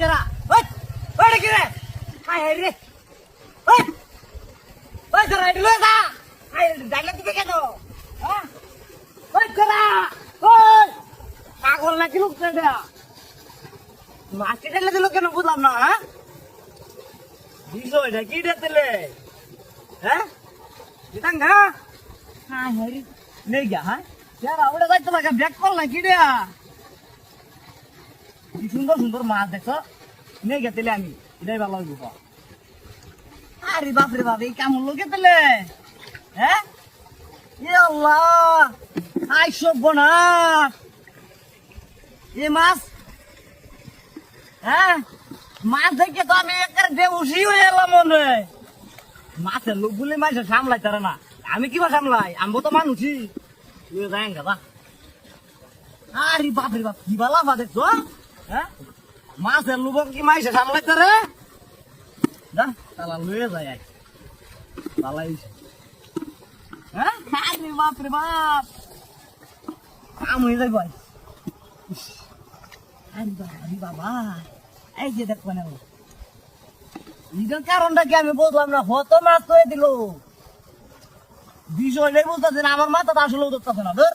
কেরা ওই ওই কি রে হাই রে ওই ওই ধর আইডি লয়ে যা আই ডাইলে দিবে কেন হ্যাঁ ওই কেরা ওই পাগল নাকি লোক এটা মাটি ঢেলে দিল কেন বুঝলাম না হ্যাঁ বিষয়টা কি দিলে হ্যাঁ দিতাঙ্গা হ্যাঁ হ্যাঁ নেই গা হ্যাঁ যারা ওটা যাইতে লাগে ব্যাক কল না কি রে কি সুন্দর সুন্দর মাছ দেখছো নেই গেলে আমি এটাই ভালো হইব আরে বাপরে বাপ এই কেমন লোকে পেলে হ্যাঁ এ আল্লাহ আই সব না এ মাছ হ্যাঁ মাছ দেখে তো আমি একের বেউসি হয়ে এলাম মনে মাছের লোক বলে মাছ সামলাই তারা না আমি কিবা সামলাই আমি তো মানুষই যাই গাদা আরে বাপরে বাপ কি বালা বা দেখছো হ্যাঁ মাছের লোক কি মাইসে সামলাই তারে যা তালা লয়ে যায় তালাই হ্যাঁ আরে বাপরে বাপ কাম হয়ে যায় ভাই আরে বাবা এই যে দেখো না এটার কারণটা কি আমি বললাম না হত মাছ হয়ে দিল বিষয়টাই বলতেছে না আমার মাথা আসলে ধরতেছে না ধর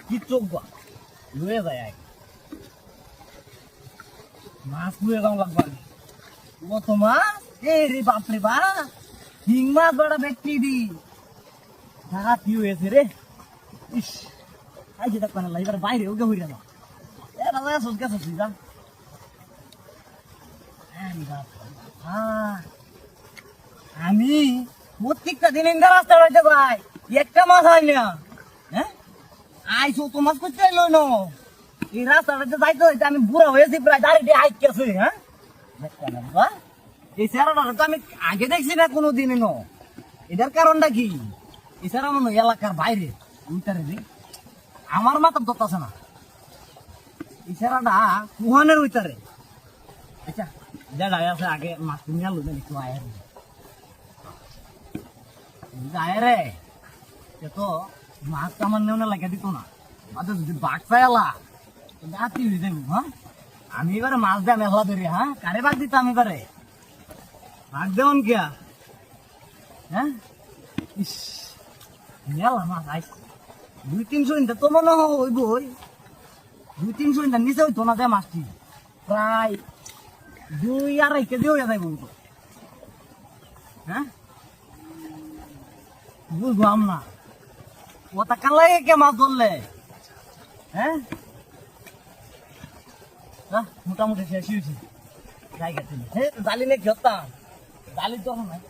কি চোখ লুয়ে যায় মাছ লুয়ে যাও লাগবে কত মাছ এ রে বাপরে বাপ হিং মাছ বড় ব্যক্তি দি ঢাকা কি হয়েছে রে ইস এই যে দেখো না এবার বাইরে ওকে হইরা না এ দাদা সজকা সজি যা আমি প্রত্যেকটা দিন রাস্তা রয়েছে ভাই একটা মাছ হয় না হ্যাঁ আইসো তো মাছ করতে এলো না এই রাস্তাটাতে যাইতে হইতে আমি বুড়া হয়েছি প্রায় দাঁড়িয়ে আইতেছি হ্যাঁ এই চেহারাটা তো আমি আগে দেখছি না কোনো দিনই ন এটার কারণটা কি এই চেহারা মনে এলাকার বাইরে উইটারে আমার মাথা ধরতেছে না এই চেহারাটা কুহানের উইটারে আচ্ছা যারা আছে আগে মাছ নিয়ে আলো একটু আয়ের আয়েরে তো মাছ আমার নেওয়া লাগে দিত না মাঝে যদি বাঘ চাইলা রাতি হয়ে যাবো হ্যাঁ আমি এবারে মাছ দেয় মেলা ধরি হ্যাঁ কারে বাঘ দিতাম এবারে বাঘ দেওয়ান কিয়া হ্যাঁ ইস মেলা মাছ আইস 200-300 ইন্টা তো মনে হইব 200-300 ইন্টার নিচে হইতো না যে মাছটি প্রায় 2-2.5 কেজি হয়ে যাইব হ্যাঁ বুঝলাম না ওটা কাল লাগে কে মাছ ধরলে হ্যাঁ মোটামুটি শেষ হয়েছে জায়গা জালি নেই খেতাম জালি তো নাই